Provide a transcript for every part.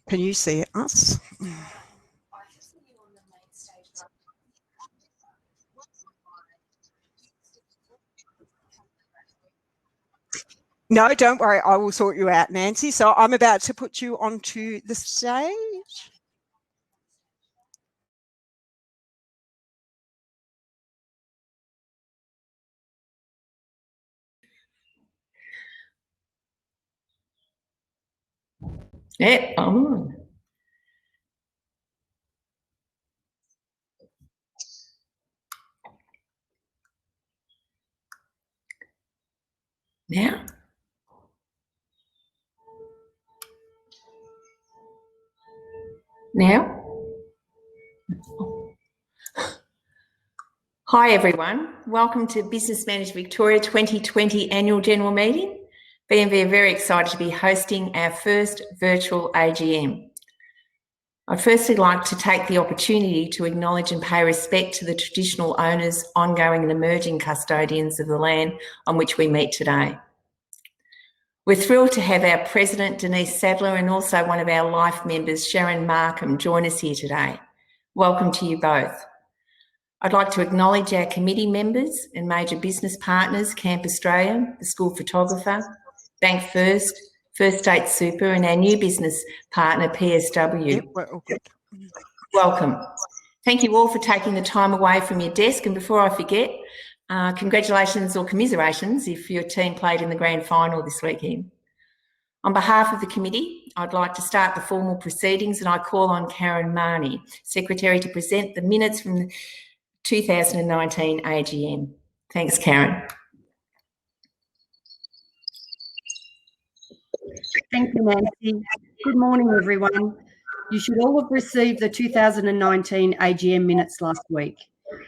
Can you see us? No, don't worry. I will sort you out, Nancy. So I'm about to put you onto the stage. Yeah, I'm on. Now? Now? Hi everyone, welcome to Business Manage Victoria 2020 Annual General Meeting. BMV are very excited to be hosting our first virtual AGM. I'd firstly like to take the opportunity to acknowledge and pay respect to the traditional owners, ongoing and emerging custodians of the land on which we meet today. We're thrilled to have our President Denise Sadler and also one of our Life members, Sharon Markham, join us here today. Welcome to you both. I'd like to acknowledge our committee members and major business partners, Camp Australia, the School Photographer, Bank First, First State Super, and our new business partner, PSW. Yep, we're all good. Welcome. Thank you all for taking the time away from your desk. And before I forget, congratulations or commiserations if your team played in the grand final this weekend. On behalf of the committee, I'd like to start the formal proceedings, and I call on Karen Marnie, Secretary, to present the minutes from the 2019 AGM. Thanks, Karen. Thank you, Nancy. Good morning, everyone. You should all have received the 2019 AGM minutes last week.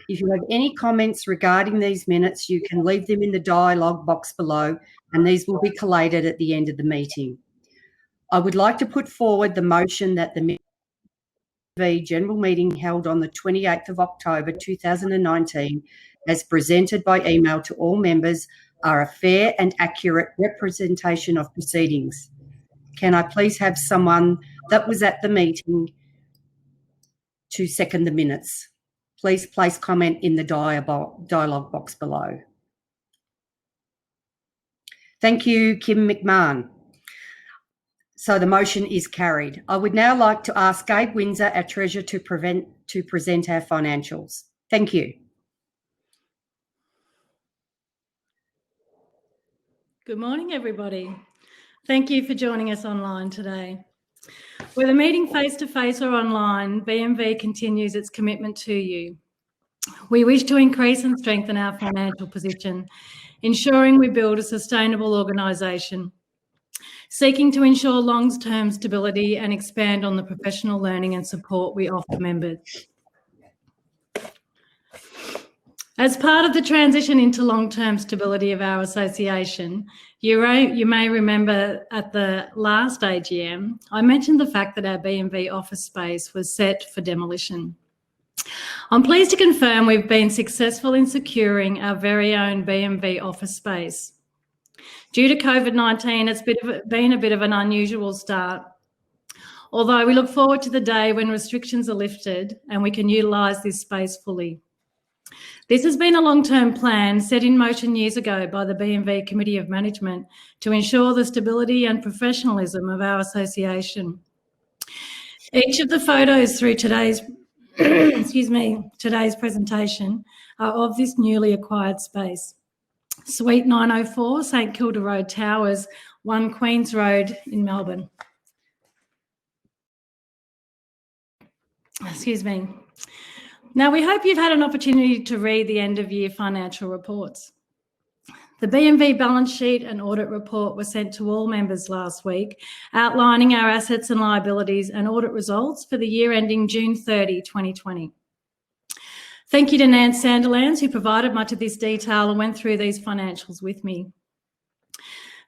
If you have any comments regarding these minutes, you can leave them in the dialogue box below, and these will be collated at the end of the meeting. I would like to put forward the motion that the BMV General Meeting held on the 28th of October 2019, as presented by email to all members, are a fair and accurate representation of proceedings. Can I please have someone that was at the meeting to second the minutes? Please place comment in the dialogue box below. Thank you, Kim McMahon. So the motion is carried. I would now like to ask Gabe Windsor, our Treasurer, to present our financials. Thank you. Good morning, everybody. Thank you for joining us online today. Whether meeting face-to-face or online, BMV continues its commitment to you. We wish to increase and strengthen our financial position, ensuring we build a sustainable organisation, seeking to ensure long-term stability and expand on the professional learning and support we offer members. As part of the transition into long-term stability of our association, you may remember at the last AGM, I mentioned the fact that our BMV office space was set for demolition. I'm pleased to confirm we've been successful in securing our very own BMV office space. Due to COVID-19, it's been a bit of an unusual start, although we look forward to the day when restrictions are lifted and we can utilise this space fully. This has been a long-term plan set in motion years ago by the BMV Committee of Management to ensure the stability and professionalism of our association. Each of the photos through today's today's presentation are of this newly acquired space. Suite 904, St Kilda Road Towers, 1 Queens Road in Melbourne. Excuse me. Now, we hope you've had an opportunity to read the end-of-year financial reports. The BMV balance sheet and audit report were sent to all members last week, outlining our assets and liabilities and audit results for the year ending June 30, 2020. Thank you to Nance Sanderlands, who provided much of this detail and went through these financials with me.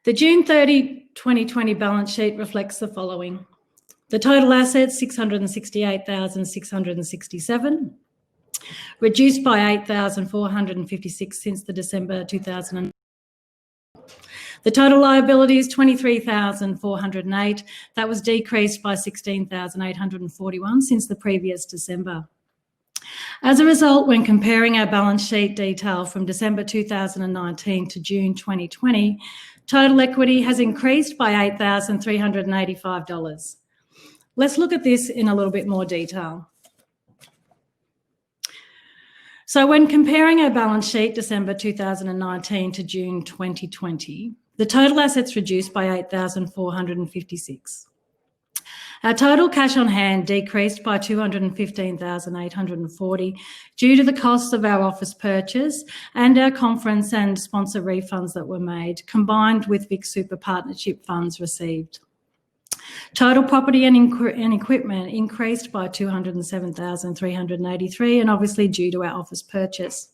The June 30, 2020 balance sheet reflects the following. The total assets, 668,667, reduced by 8,456 since the December 2000. The total liability is $23,408. That was decreased by $16,841 since the previous December. As a result, when comparing our balance sheet detail from December 2019 to June 2020, total equity has increased by $8,385. Let's look at this in a little bit more detail. So when comparing our balance sheet December 2019 to June 2020, the total assets reduced by $8,456. Our total cash on hand decreased by $215,840 due to the costs of our office purchase and our conference and sponsor refunds that were made, combined with Vic Super Partnership funds received. Total property and equipment increased by $207,383, and obviously due to our office purchase.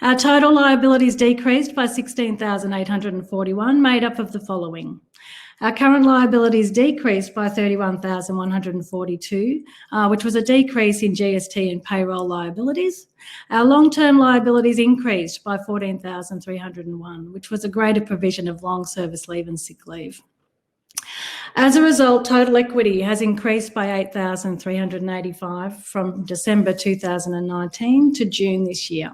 Our total liabilities decreased by $16,841, made up of the following. Our current liabilities decreased by $31,142, which was a decrease in GST and payroll liabilities. Our long-term liabilities increased by $14,301, which was a greater provision of long service leave and sick leave. As a result, total equity has increased by $8,385 from December 2019 to June this year.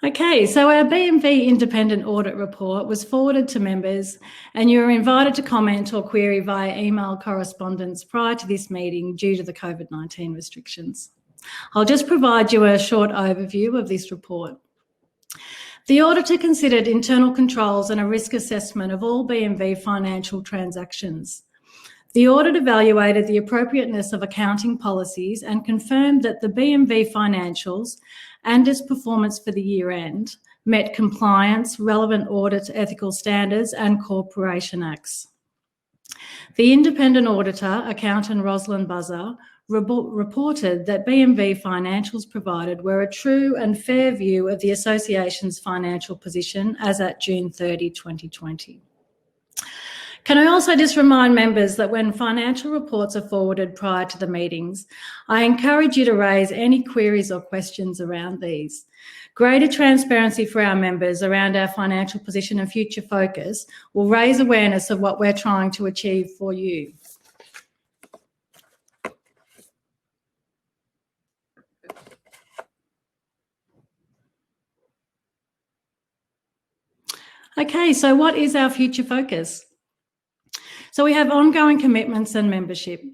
Okay, so our BMV independent audit report was forwarded to members, and you are invited to comment or query via email correspondence prior to this meeting due to the COVID-19 restrictions. I'll just provide you a short overview of this report. The auditor considered internal controls and a risk assessment of all BMV financial transactions. The audit evaluated the appropriateness of accounting policies and confirmed that the BMV financials and its performance for the year end met compliance, relevant audit ethical standards and corporation acts. The independent auditor, accountant Rosalind Buzzer, reported that BMV financials provided were a true and fair view of the association's financial position as at June 30, 2020. Can I also just remind members that when financial reports are forwarded prior to the meetings, I encourage you to raise any queries or questions around these. Greater transparency for our members around our financial position and future focus will raise awareness of what we're trying to achieve for you. Okay, so what is our future focus? So we have ongoing commitments and membership.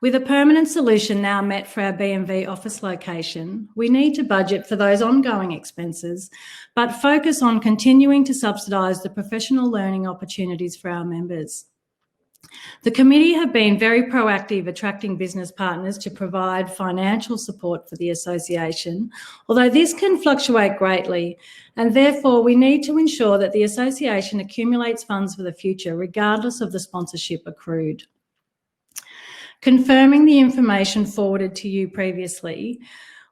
With a permanent solution now met for our BMV office location, we need to budget for those ongoing expenses, but focus on continuing to subsidise the professional learning opportunities for our members. The committee have been very proactive attracting business partners to provide financial support for the association, although this can fluctuate greatly, and therefore we need to ensure that the association accumulates funds for the future regardless of the sponsorship accrued. Confirming the information forwarded to you previously,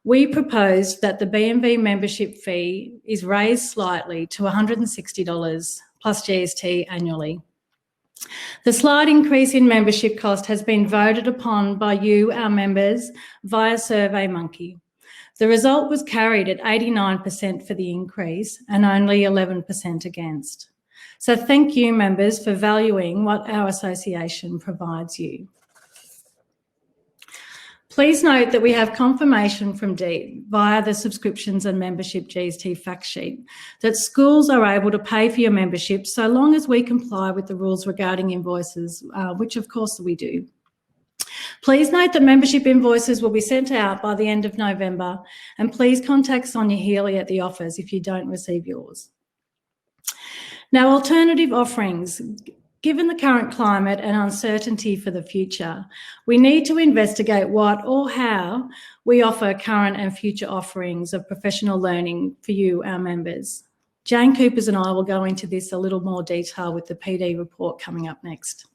we proposed that the BMV membership fee is raised slightly to $160 plus GST annually. The slight increase in membership cost has been voted upon by you, our members, via SurveyMonkey. The result was carried at 89% for the increase and only 11% against. So thank you, members, for valuing what our association provides you. Please note that we have confirmation from Deep via the subscriptions and membership GST fact sheet that schools are able to pay for your membership so long as we comply with the rules regarding invoices, which of course we do. Please note that membership invoices will be sent out by the end of November, and please contact Sonia Healy at the office if you don't receive yours. Now, alternative offerings. Given the current climate and uncertainty for the future, we need to investigate what or how we offer current and future offerings of professional learning for you, our members. Jane Coopers and I will go into this a little more detail with the PD report coming up next.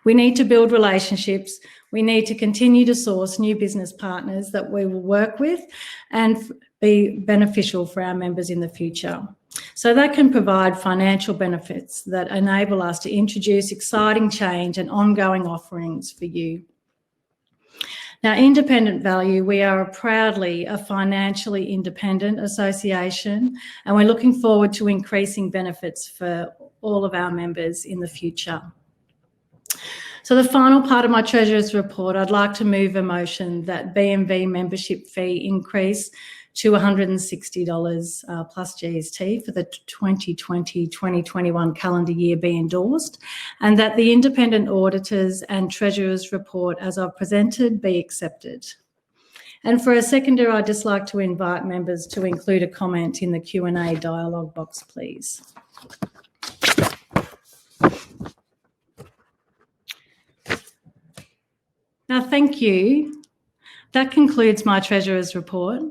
We need to build relationships. We need to continue to source new business partners that we will work with and be beneficial for our members in the future. So that can provide financial benefits that enable us to introduce exciting change and ongoing offerings for you. Now, independent value, we are proudly a financially independent association, and we're looking forward to increasing benefits for all of our members in the future. So the final part of my Treasurer's report, I'd like to move a motion that BMV membership fee increase to $160 plus GST for the 2020-2021 calendar year be endorsed, and that the independent auditors and Treasurer's report as I've presented be accepted. And for a seconder, I'd just like to invite members to include a comment in the Q&A dialogue box, please. Now, thank you. That concludes my Treasurer's report.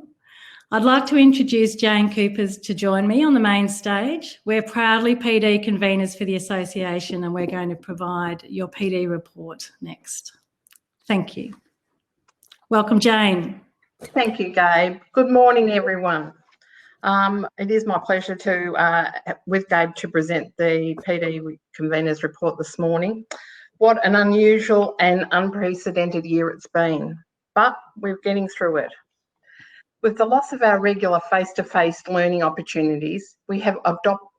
I'd like to introduce Jane Coopers to join me on the main stage. We're proudly PD conveners for the association, and we're going to provide your PD report next. Thank you. Welcome, Jane. Thank you, Gabe. Good morning, everyone. It is my pleasure to, with Gabe, to present the PD conveners report this morning. What an unusual and unprecedented year it's been, but we're getting through it. With the loss of our regular face-to-face learning opportunities, we have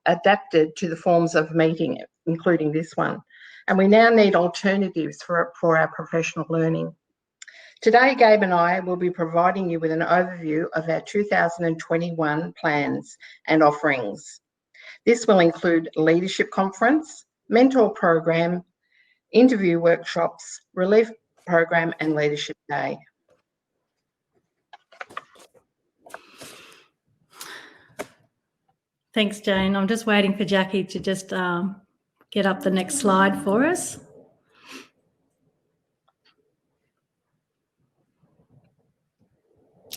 adapted to the forms of meeting, including this one, and we now need alternatives for our professional learning. Today, Gabe and I will be providing you with an overview of our 2021 plans and offerings. This will include leadership conference, mentor program, interview workshops, relief program, and leadership day. Thanks, Jane. I'm just waiting for Jackie to just get up the next slide for us.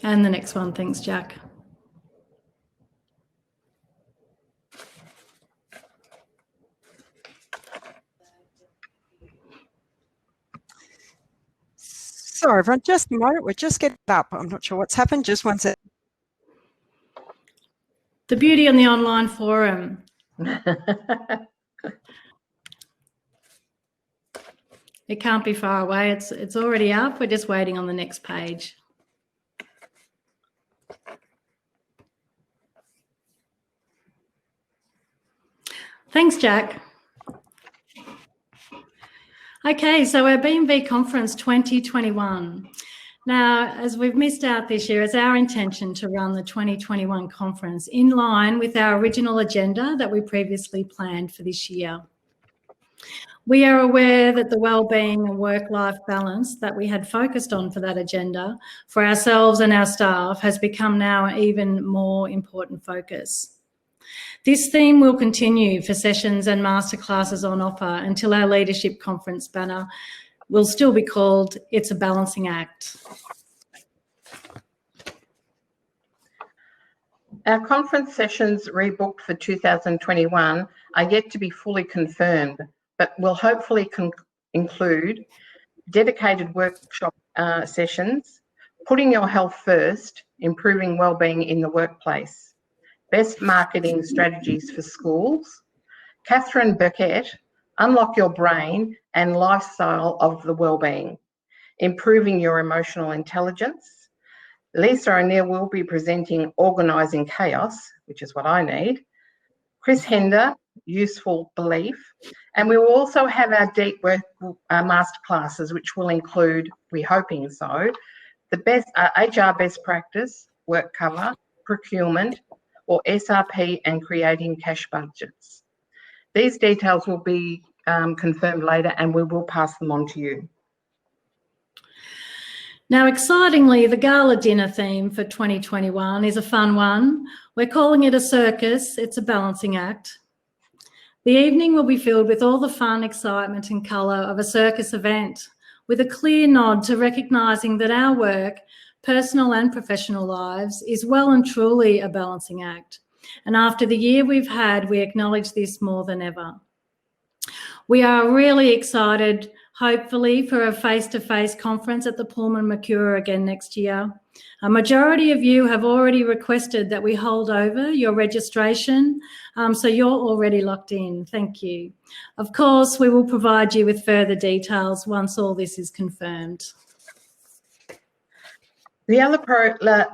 And the next one. Thanks, Jack. Sorry, everyone, just a moment. We're just getting up. I'm not sure what's happened. Just one sec. The beauty on the online forum. It can't be far away. It's already up. We're just waiting on the next page. Thanks, Jack. Okay, so our BMV Conference 2021. Now, as we've missed out this year, it's our intention to run the 2021 conference in line with our original agenda that we previously planned for this year. We are aware that the wellbeing and work-life balance that we had focused on for that agenda for ourselves and our staff has become now an even more important focus. This theme will continue for sessions and masterclasses on offer until our leadership conference banner will still be called It's a Balancing Act. Our conference sessions rebooked for 2021 are yet to be fully confirmed, but will hopefully include dedicated workshop sessions, putting your health first, improving wellbeing in the workplace, best marketing strategies for schools, Catherine Burkett, Unlock Your Brain and Lifestyle of the Wellbeing, Improving Your Emotional Intelligence. Lisa O'Neill will be presenting Organising Chaos, which is what I need. Chris Hender, Useful Belief. And we will also have our deep work masterclasses, which will include, we're hoping so, the best HR best practice, work cover, procurement, or SRP and creating cash budgets. These details will be confirmed later and we will pass them on to you. Now, excitingly, the gala dinner theme for 2021 is a fun one. We're calling it a circus. It's a balancing act. The evening will be filled with all the fun, excitement and colour of a circus event, with a clear nod to recognising that our work, personal and professional lives, is well and truly a balancing act. And after the year we've had, we acknowledge this more than ever. We are really excited, hopefully, for a face-to-face conference at the Pullman Mercure again next year. A majority of you have already requested that we hold over your registration, so you're already locked in. Thank you. Of course, we will provide you with further details once all this is confirmed. The other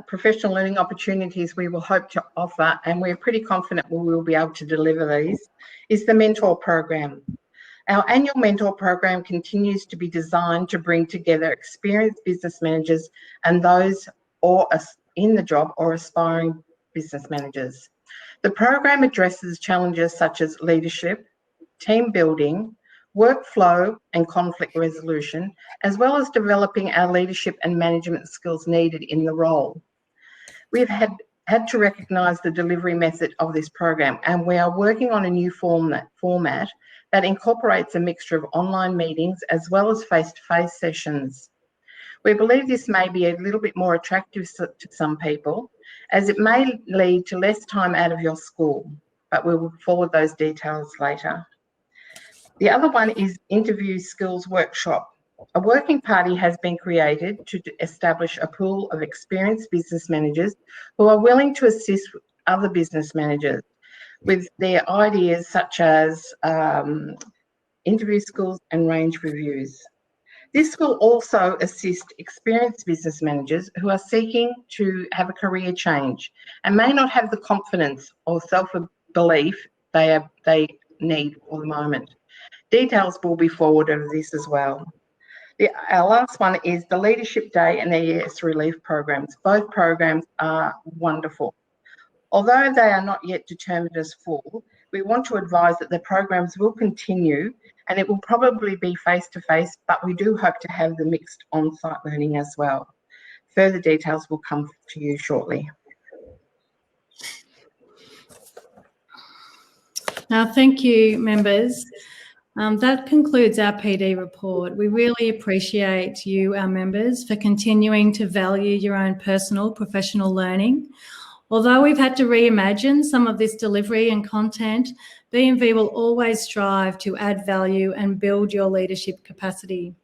professional learning opportunities we will hope to offer, and we're pretty confident we will be able to deliver these, is the mentor program. Our annual mentor program continues to be designed to bring together experienced business managers and those in the job or aspiring business managers. The program addresses challenges such as leadership, team building, workflow and conflict resolution, as well as developing our leadership and management skills needed in the role. We've had to recognise the delivery method of this program, and we are working on a new format that incorporates a mixture of online meetings as well as face-to-face sessions. We believe this may be a little bit more attractive to some people, as it may lead to less time out of your school, but we will forward those details later. The other one is Interview Skills Workshop. A working party has been created to establish a pool of experienced business managers who are willing to assist other business managers with their ideas such as interview skills and range reviews. This will also assist experienced business managers who are seeking to have a career change and may not have the confidence or self-belief they need for the moment. Details will be forwarded of this as well. Our last one is the Leadership Day and ES Relief programs. Both programs are wonderful. Although they are not yet determined as full, we want to advise that the programs will continue, and it will probably be face-to-face, but we do hope to have the mixed on-site learning as well. Further details will come to you shortly. Now, thank you, members. That concludes our PD report. We really appreciate you, our members, for continuing to value your own personal professional learning. Although we've had to reimagine some of this delivery and content, BMV will always strive to add value and build your leadership capacity.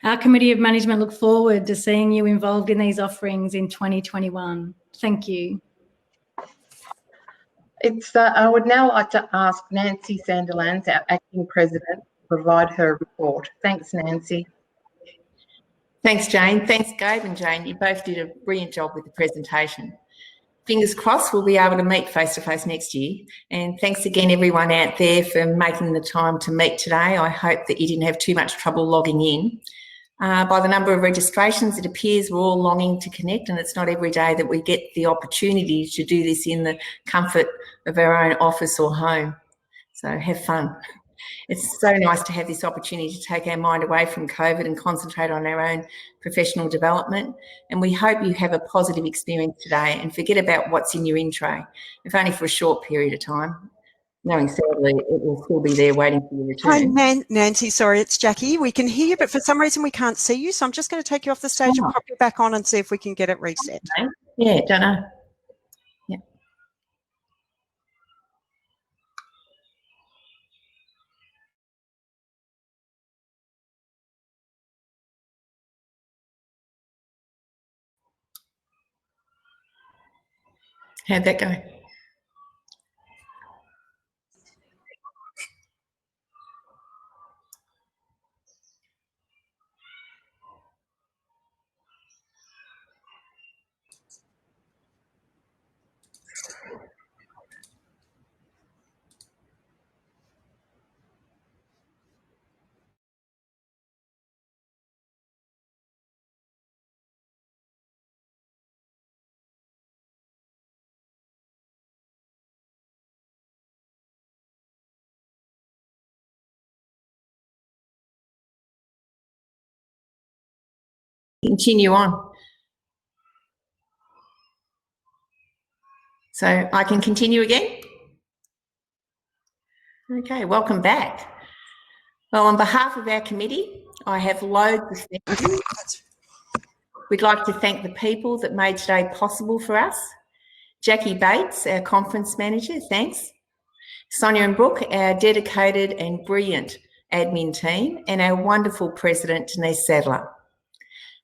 Our Committee of Management look forward to seeing you involved in these offerings in 2021. Thank you. I would now like to ask Nancy Sandilands, our Acting President, to provide her report. Thanks, Nancy. Thanks, Jane. Thanks, Gabe and Jane. You both did a brilliant job with the presentation. Fingers crossed we'll be able to meet face-to-face next year. And thanks again, everyone out there, for making the time to meet today. I hope that you didn't have too much trouble logging in. By the number of registrations, it appears we're all longing to connect, and it's not every day that we get the opportunity to do this in the comfort of our own office or home. So have fun. It's so nice to have this opportunity to take our mind away from COVID and concentrate on our own professional development. And we hope you have a positive experience today and forget about what's in your intro, if only for a short period of time, knowing sadly it will still be there waiting for your return. Hi, Nancy. Sorry, it's Jackie. We can hear you, but for some reason we can't see you. So I'm just going to take you off the stage and pop you back on and see if we can get it reset. Okay. Yeah, don't know. Yeah. How'd that go? Continue on. So I can continue again? Okay, welcome back. Well, on behalf of our committee, I have loads of thank you. We'd like to thank the people that made today possible for us. Jackie Bates, our conference manager, thanks. Sonia and Brooke, our dedicated and brilliant admin team, and our wonderful president, Denise Sadler.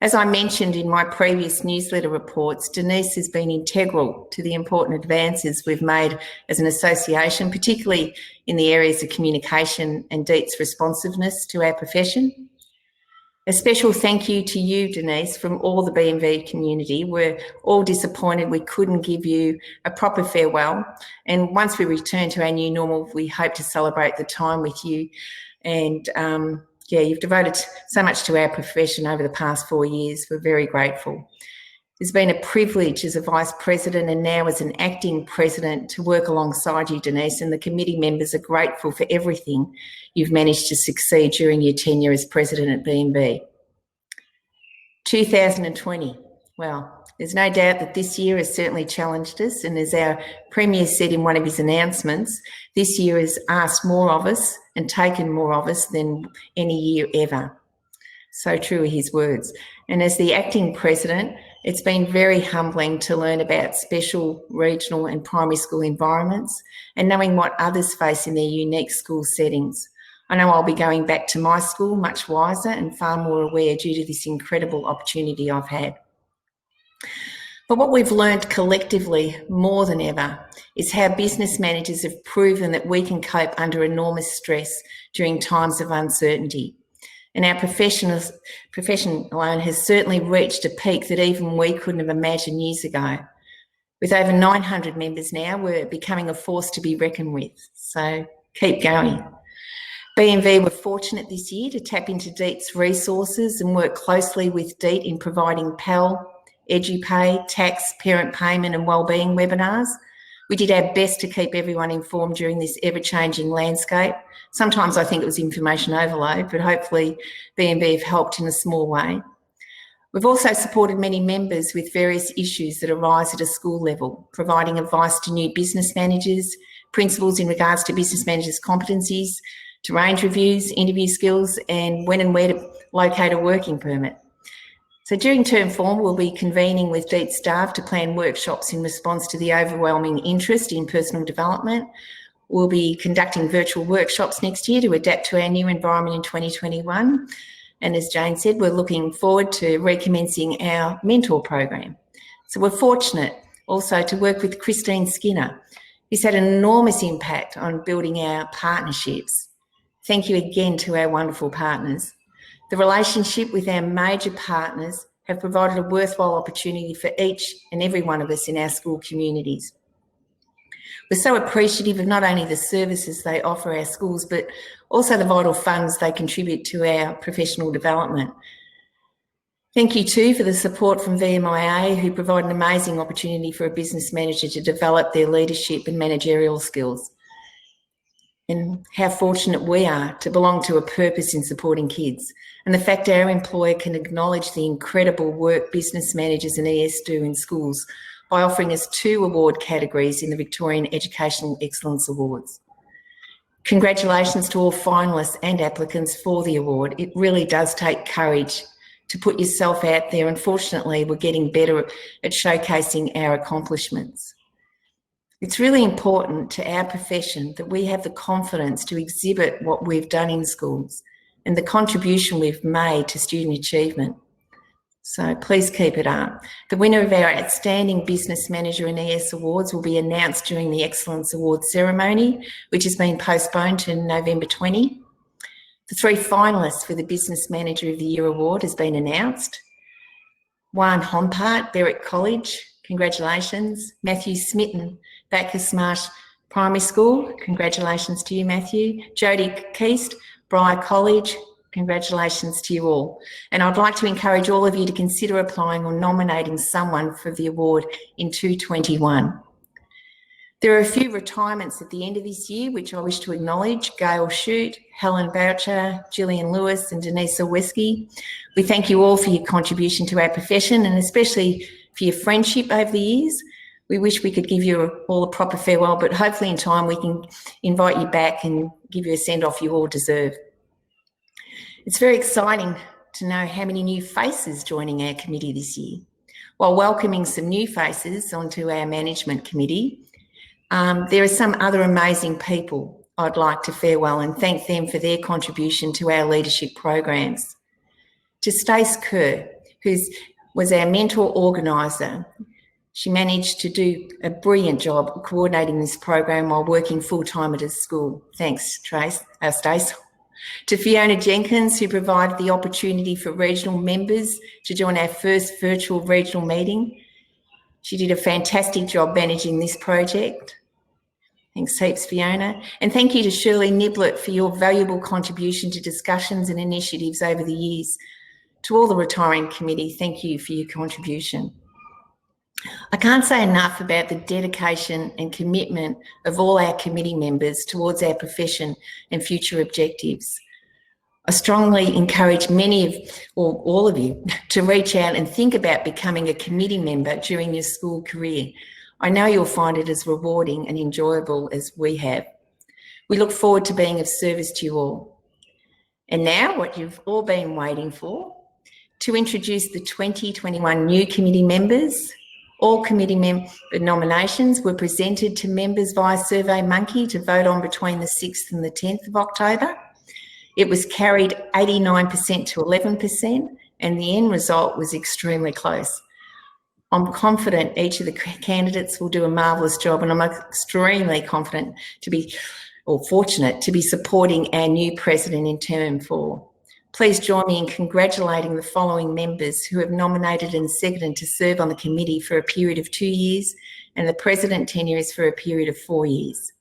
As I mentioned in my previous newsletter reports, Denise has been integral to the important advances we've made as an association, particularly in the areas of communication and DEET's responsiveness to our profession. A special thank you to you, Denise, from all the BMV community. We're all disappointed we couldn't give you a proper farewell. And once we return to our new normal, we hope to celebrate the time with you. And yeah, you've devoted so much to our profession over the past 4 years. We're very grateful. It's been a privilege as a Vice President and now as an Acting President to work alongside you, Denise, and the committee members are grateful for everything you've managed to succeed during your tenure as President at BMV. 2020. Well, there's no doubt that this year has certainly challenged us, and as our Premier said in one of his announcements, this year has asked more of us and taken more of us than any year ever. So true are his words. And as the Acting President, it's been very humbling to learn about special regional and primary school environments and knowing what others face in their unique school settings. I know I'll be going back to my school much wiser and far more aware due to this incredible opportunity I've had. But what we've learned collectively more than ever is how business managers have proven that we can cope under enormous stress during times of uncertainty. And our profession alone has certainly reached a peak that even we couldn't have imagined years ago. With over 900 members now, we're becoming a force to be reckoned with. So keep going. BMV were fortunate this year to tap into DEET's resources and work closely with DEET in providing PAL, EduPay, tax, parent payment and wellbeing webinars. We did our best to keep everyone informed during this ever-changing landscape. Sometimes I think it was information overload, but hopefully BMV have helped in a small way. We've also supported many members with various issues that arise at a school level, providing advice to new business managers, principals in regards to business managers' competencies, to range reviews, interview skills, and when and where to locate a working permit. So during term 4, we'll be convening with DEET staff to plan workshops in response to the overwhelming interest in personal development. We'll be conducting virtual workshops next year to adapt to our new environment in 2021. And as Jane said, we're looking forward to recommencing our mentor program. So we're fortunate also to work with Christine Skinner, who's had an enormous impact on building our partnerships. Thank you again to our wonderful partners. The relationship with our major partners have provided a worthwhile opportunity for each and every one of us in our school communities. We're so appreciative of not only the services they offer our schools, but also the vital funds they contribute to our professional development. Thank you too for the support from VMIA, who provide an amazing opportunity for a business manager to develop their leadership and managerial skills. And how fortunate we are to belong to a purpose in supporting kids. And the fact our employer can acknowledge the incredible work business managers and ES do in schools by offering us 2 award categories in the Victorian Educational Excellence Awards. Congratulations to all finalists and applicants for the award. It really does take courage to put yourself out there. Unfortunately, we're getting better at showcasing our accomplishments. It's really important to our profession that we have the confidence to exhibit what we've done in schools and the contribution we've made to student achievement. So please keep it up. The winner of our Outstanding Business Manager and ES Awards will be announced during the Excellence Awards ceremony, which has been postponed to November 20. The 3 finalists for the Business Manager of the Year Award has been announced. Juan Hompart, Berwick College, congratulations. Matthew Smitten, Bacchus Marsh Primary School, congratulations to you, Matthew. Jodie Keast, Briar College, congratulations to you all. And I'd like to encourage all of you to consider applying or nominating someone for the award in 2021. There are a few retirements at the end of this year, which I wish to acknowledge: Gail Shute, Helen Boucher, Gillian Lewis and Denise Owesky. We thank you all for your contribution to our profession and especially for your friendship over the years. We wish we could give you all a proper farewell, but hopefully in time we can invite you back and give you a send-off you all deserve. It's very exciting to know how many new faces joining our committee this year. While welcoming some new faces onto our management committee, there are some other amazing people I'd like to farewell and thank them for their contribution to our leadership programs. To Stace Kerr, who was our mentor organiser, she managed to do a brilliant job coordinating this program while working full-time at a school. Thanks, Stace. To Fiona Jenkins, who provided the opportunity for regional members to join our first virtual regional meeting. She did a fantastic job managing this project. Thanks heaps, Fiona. And thank you to Shirley Niblett for your valuable contribution to discussions and initiatives over the years. To all the retiring committee, thank you for your contribution. I can't say enough about the dedication and commitment of all our committee members towards our profession and future objectives. I strongly encourage all of you to reach out and think about becoming a committee member during your school career. I know you'll find it as rewarding and enjoyable as we have. We look forward to being of service to you all. And now, what you've all been waiting for, to introduce the 2021 new committee members. All committee member nominations were presented to members via SurveyMonkey to vote on between the 6th and the 10th of October. It was carried 89% to 11%, and the end result was extremely close. I'm confident each of the candidates will do a marvellous job, and I'm extremely confident fortunate to be supporting our new president in term 4. Please join me in congratulating the following members who have nominated and seconded to serve on the committee for a period of 2 years, and the president tenure is for a period of 4 years.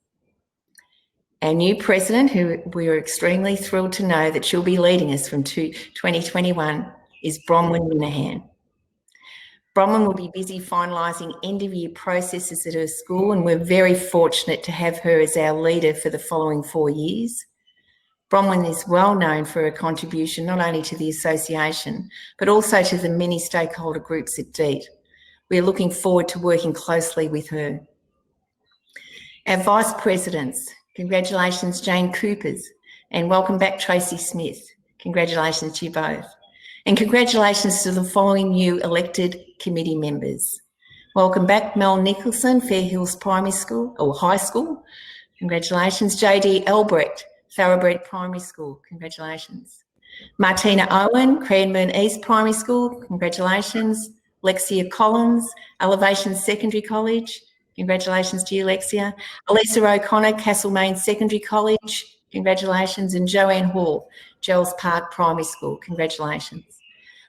Our new president, who we are extremely thrilled to know that she'll be leading us from 2021, is Bronwyn Minahan. Bronwyn will be busy finalising end-of-year processes at her school, and we're very fortunate to have her as our leader for the following 4 years. Bronwyn is well known for her contribution not only to the association, but also to the many stakeholder groups at DEET. We are looking forward to working closely with her. Our Vice Presidents, congratulations Jane Coopers, and welcome back Tracy Smith. Congratulations to you both. And congratulations to the following new elected committee members. Welcome back Mel Nicholson, Fair Hills Primary School, or High School. Congratulations. JD Albrecht, Thoroughbred Primary School. Congratulations. Martina Owen, Cranbourne East Primary School. Congratulations. Lexia Collins, Elevation Secondary College. Congratulations to you, Lexia. Elisa O'Connor, Castlemaine Secondary College. Congratulations. And Joanne Hall, Gerald's Park Primary School. Congratulations.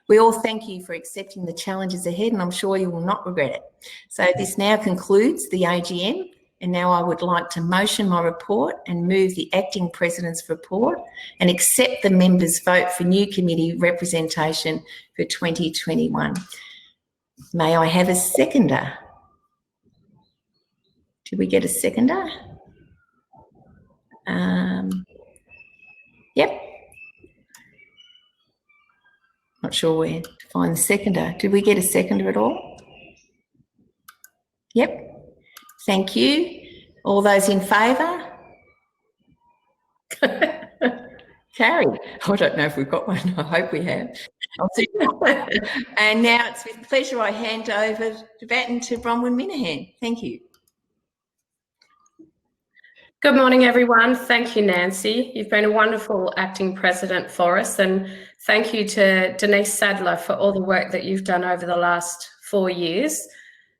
We all thank you for accepting the challenges ahead, and I'm sure you will not regret it. So this now concludes the AGM, and now I would like to motion my report and move the Acting President's report and accept the members' vote for new committee representation for 2021. May I have a seconder? Did we get a seconder? Yep. Not sure where to find the seconder. Did we get a seconder at all? Yep. Thank you. All those in favour? Carried. I don't know if we've got one. I hope we have. And now it's with pleasure I hand over the baton to Bronwyn Minahan. Thank you. Good morning, everyone. Thank you, Nancy. You've been a wonderful acting president for us, and thank you to Denise Sadler for all the work that you've done over the last 4 years.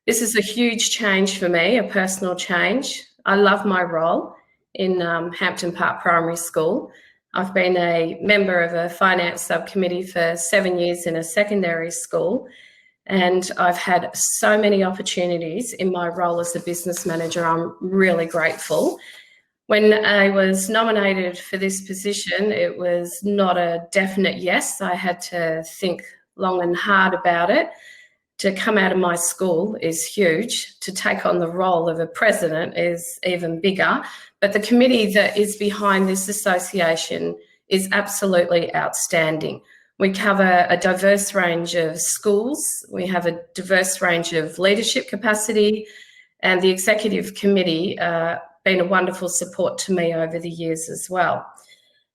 This is a huge change for me, a personal change. I love my role in Hampton Park Primary School. I've been a member of a finance subcommittee for 7 years in a secondary school, and I've had so many opportunities in my role as a business manager. I'm really grateful. When I was nominated for this position, it was not a definite yes. I had to think long and hard about it. To come out of my school is huge. To take on the role of a president is even bigger. But the committee that is behind this association is absolutely outstanding. We cover a diverse range of schools. We have a diverse range of leadership capacity, and the executive committee been a wonderful support to me over the years as well.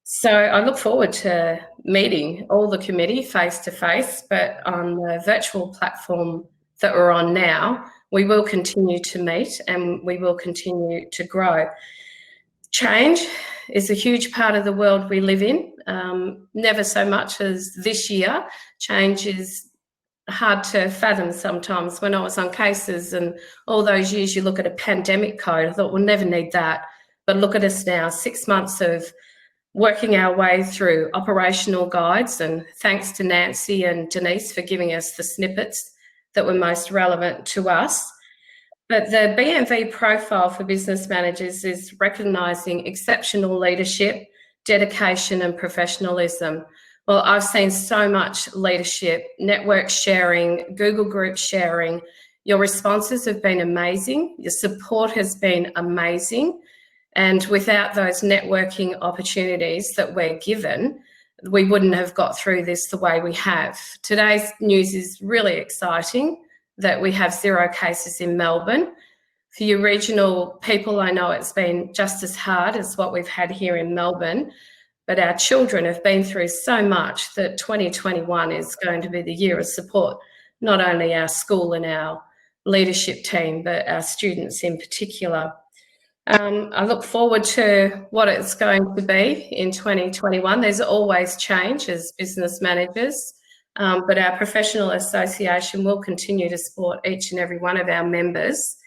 So I look forward to meeting all the committee face to face, but on the virtual platform that we're on now, we will continue to meet and we will continue to grow. Change is a huge part of the world we live in, never so much as this year. Change is hard to fathom sometimes. When I was on cases and all those years, you look at a pandemic code, I thought we'll never need that. But look at us now, 6 months of working our way through operational guides, and thanks to Nancy and Denise for giving us the snippets that were most relevant to us. But the BMV profile for business managers is recognising exceptional leadership, dedication and professionalism. Well, I've seen so much leadership, network sharing, Google group sharing. Your responses have been amazing. Your support has been amazing. And without those networking opportunities that we're given, we wouldn't have got through this the way we have. Today's news is really exciting that we have 0 cases in Melbourne. For your regional people, I know it's been just as hard as what we've had here in Melbourne, but our children have been through so much that 2021 is going to be the year of support, not only our school and our leadership team, but our students in particular. I look forward to what it's going to be in 2021. There's always change as business managers, but our professional association will continue to support each and every one of our members.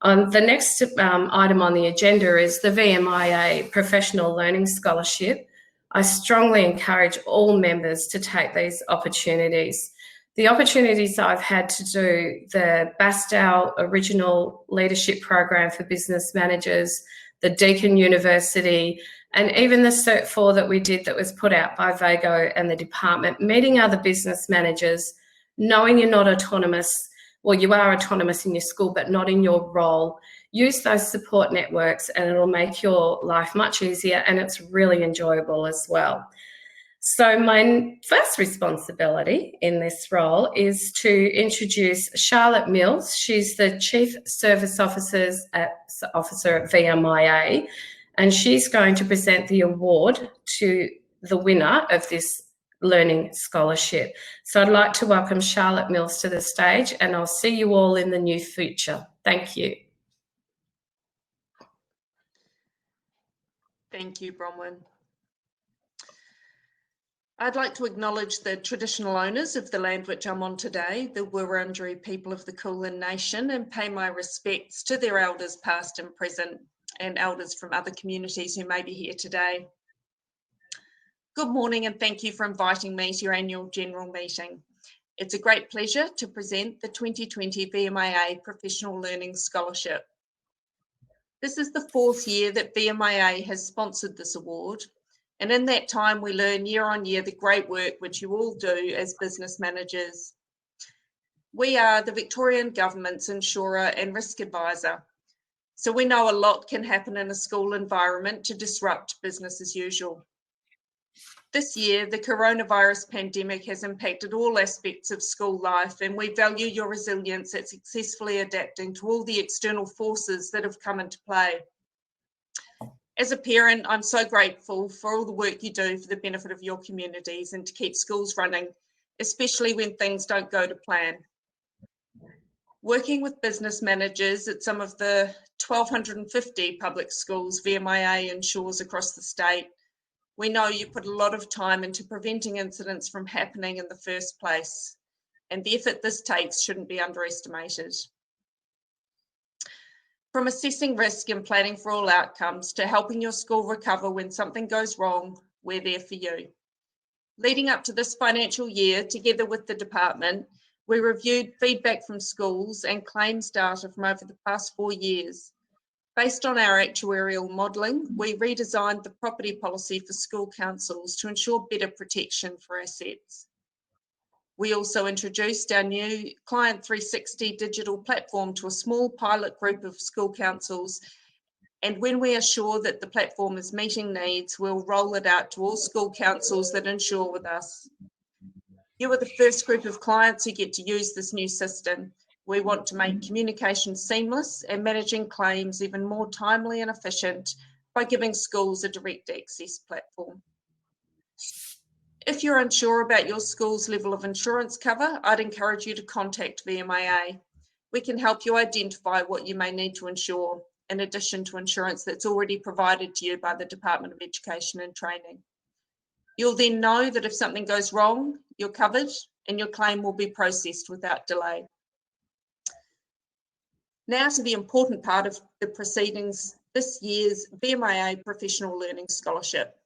The next item on the agenda is the VMIA Professional Learning Scholarship. I strongly encourage all members to take these opportunities. The opportunities I've had to do the Bastow Original Leadership Program for Business Managers, the Deakin University, and even the Cert 4 that we did that was put out by Vago and the department, meeting other business managers, knowing you're not autonomous. Well, you are autonomous in your school, but not in your role. Use those support networks and it'll make your life much easier, and it's really enjoyable as well. So my first responsibility in this role is to introduce Charlotte Mills. She's the Chief Service Officer at VMIA, and she's going to present the award to the winner of this learning scholarship. So I'd like to welcome Charlotte Mills to the stage, and I'll see you all in the near future. Thank you. Thank you, Bronwyn. I'd like to acknowledge the traditional owners of the land which I'm on today, the Wurundjeri people of the Kulin Nation, and pay my respects to their elders past and present, and elders from other communities who may be here today. Good morning, and thank you for inviting me to your annual general meeting. It's a great pleasure to present the 2020 VMIA Professional Learning Scholarship. This is the 4th year that VMIA has sponsored this award, and in that time we learn year on year the great work which you all do as business managers. We are the Victorian Government's insurer and risk advisor, so we know a lot can happen in a school environment to disrupt business as usual. This year, the coronavirus pandemic has impacted all aspects of school life, and we value your resilience at successfully adapting to all the external forces that have come into play. As a parent, I'm so grateful for all the work you do for the benefit of your communities and to keep schools running, especially when things don't go to plan. Working with business managers at some of the 1,250 public schools VMIA insures across the state, we know you put a lot of time into preventing incidents from happening in the first place, and the effort this takes shouldn't be underestimated. From assessing risk and planning for all outcomes to helping your school recover when something goes wrong, we're there for you. Leading up to this financial year, together with the department, we reviewed feedback from schools and claims data from over the past 4 years. Based on our actuarial modelling, we redesigned the property policy for school councils to ensure better protection for assets. We also introduced our new Client 360 digital platform to a small pilot group of school councils, and when we are sure that the platform is meeting needs, we'll roll it out to all school councils that insure with us. You are the first group of clients who get to use this new system. We want to make communication seamless and managing claims even more timely and efficient by giving schools a direct access platform. If you're unsure about your school's level of insurance cover, I'd encourage you to contact VMIA. We can help you identify what you may need to insure, in addition to insurance that's already provided to you by the Department of Education and Training. You'll then know that if something goes wrong, you're covered and your claim will be processed without delay. Now to the important part of the proceedings, this year's VMIA Professional Learning Scholarship.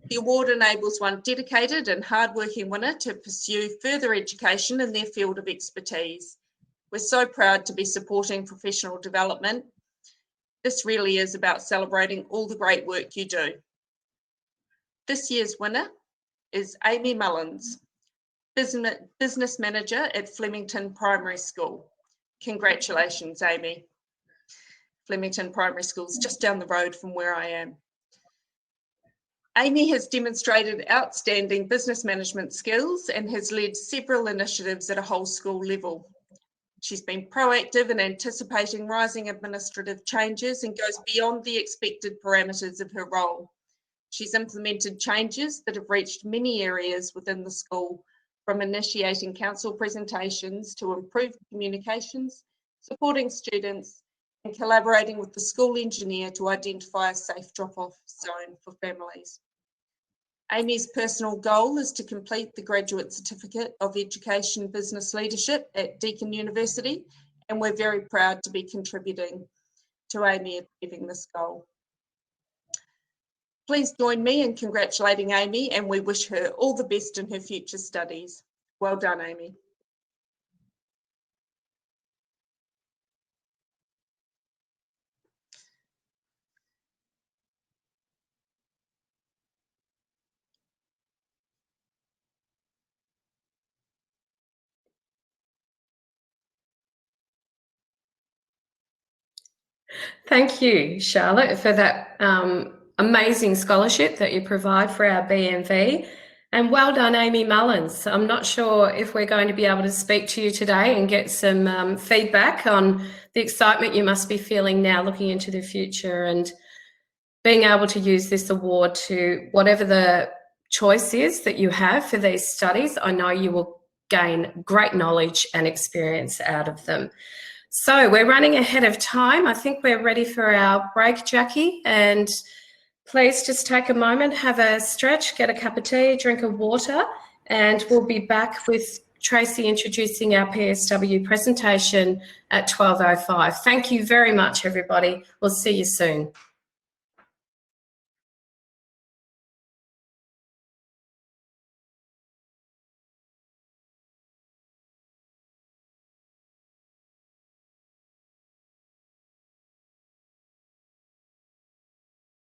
The award enables one dedicated and hardworking winner to pursue further education in their field of expertise. We're so proud to be supporting professional development. This really is about celebrating all the great work you do. This year's winner is Amy Mullins, Business Manager at Flemington Primary School. Congratulations, Amy. Flemington Primary School is just down the road from where I am. Amy has demonstrated outstanding business management skills and has led several initiatives at a whole school level. She's been proactive in anticipating rising administrative changes and goes beyond the expected parameters of her role. She's implemented changes that have reached many areas within the school, from initiating council presentations to improved communications, supporting students, and collaborating with the school engineer to identify a safe drop-off zone for families. Amy's personal goal is to complete the Graduate Certificate of Education Business Leadership at Deakin University, and we're very proud to be contributing to Amy achieving this goal. Please join me in congratulating Amy, and we wish her all the best in her future studies. Well done, Amy. Thank you, Charlotte, for that amazing scholarship that you provide for our BMV. And well done, Amy Mullins. I'm not sure if we're going to be able to speak to you today and get some feedback on the excitement you must be feeling now looking into the future and being able to use this award to whatever the choice is that you have for these studies. I know you will gain great knowledge and experience out of them. So we're running ahead of time. I think we're ready for our break, Jackie, and please just take a moment, have a stretch, get a cup of tea, drink of water, and we'll be back with Tracy introducing our PSW presentation at 12:05. Thank you very much, everybody. We'll see you soon.